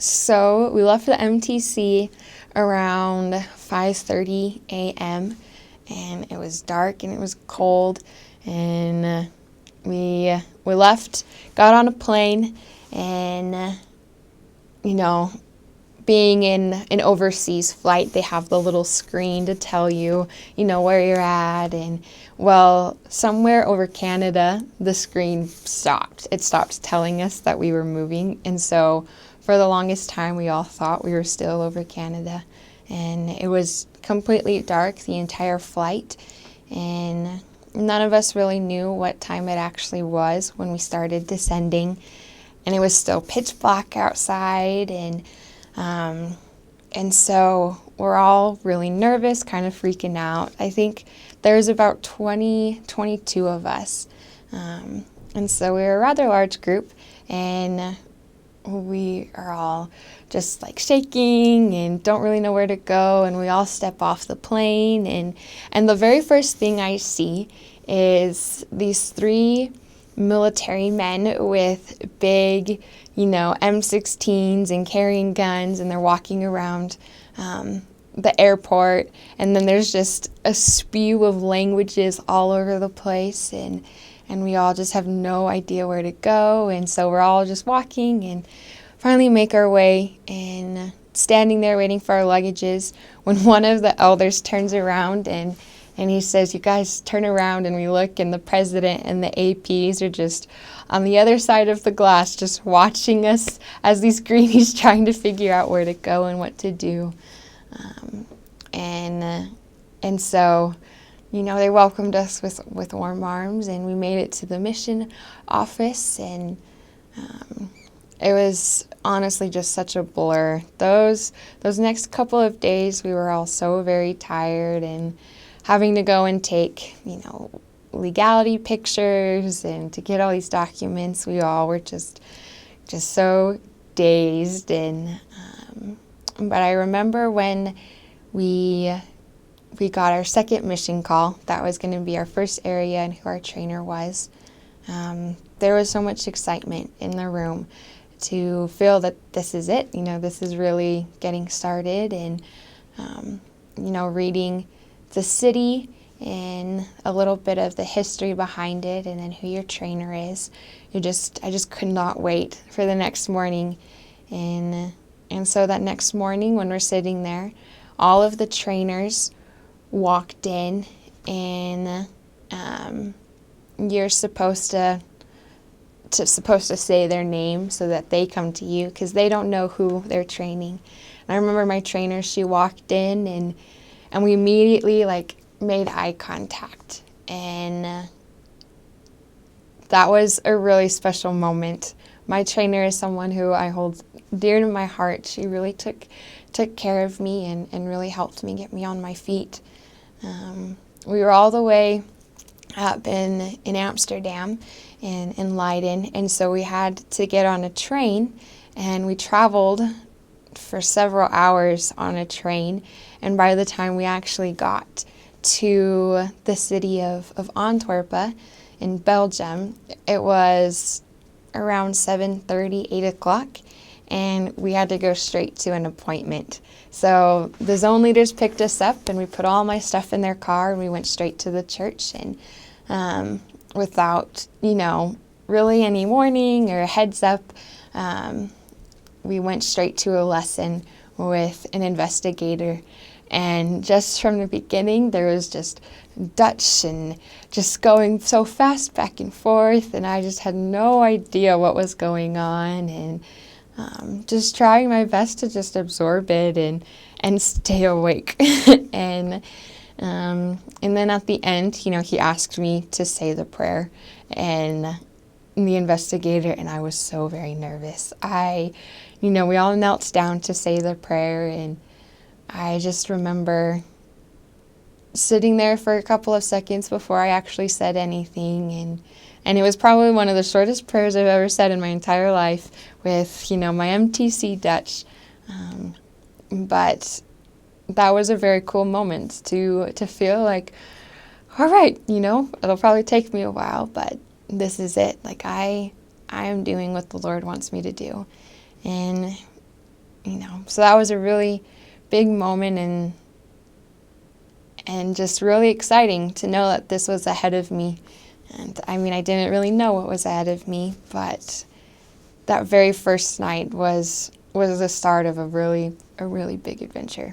So we left the MTC around 5:30 a.m. and it was dark and it was cold, and we left, got on a plane, and being in an overseas flight, they have the little screen to tell you, where you're at. And, well, somewhere over Canada, the screen stopped. It stopped telling us that we were moving. And so for the longest time, we all thought we were still over Canada. And it was completely dark the entire flight. And none of us really knew what time it actually was when we started descending. And it was still pitch black outside, and so we're all really nervous, kind of freaking out. I think there's about 22 of us. And so we were a rather large group, and we are all just like shaking and don't really know where to go. And we all step off the plane, and the very first thing I see is these three military men with big, M16s and carrying guns, and they're walking around the airport. And then there's just a spew of languages all over the place, and we all just have no idea where to go. And so we're all just walking and finally make our way and standing there waiting for our luggages when one of the elders turns around and he says, "You guys turn around," and we look, and the president and the APs are just on the other side of the glass, just watching us as these greenies trying to figure out where to go and what to do. And so, they welcomed us with warm arms, and we made it to the mission office, and it was honestly just such a blur. Those next couple of days, we were all so very tired, and having to go and take, legality pictures and to get all these documents, we all were just so dazed. And but I remember when we got our second mission call, that was going to be our first area and who our trainer was. There was so much excitement in the room to feel that this is it, this is really getting started, and reading the city and a little bit of the history behind it, and then who your trainer is. I just could not wait for the next morning. And so that next morning when we're sitting there, all of the trainers walked in, and you're supposed to say their name so that they come to you, because they don't know who they're training. And I remember my trainer, she walked in, and we immediately made eye contact, and that was a really special moment. My trainer is someone who I hold dear to my heart. She really took care of me and really helped me get me on my feet. We were all the way up in Amsterdam and in Leiden, and so we had to get on a train, and we traveled for several hours on a train. And by the time we actually got to the city of Antwerp in Belgium, it was around 7:30, 8 o'clock, and we had to go straight to an appointment. So the zone leaders picked us up, and we put all my stuff in their car, and we went straight to the church. And without, really any warning or a heads up, we went straight to a lesson with an investigator. And just from the beginning, there was just Dutch and just going so fast back and forth, and I just had no idea what was going on, and just trying my best to just absorb it and stay awake. And then at the end, he asked me to say the prayer, and the investigator, and I was so very nervous. We all knelt down to say the prayer, and I just remember sitting there for a couple of seconds before I actually said anything, and it was probably one of the shortest prayers I've ever said in my entire life with, my MTC Dutch. But that was a very cool moment to feel like, all right, it'll probably take me a while, but this is it. I am doing what the Lord wants me to do. And So that was a really big moment, and just really exciting to know that this was ahead of me. And I mean, I didn't really know what was ahead of me, but that very first night was the start of a really big adventure.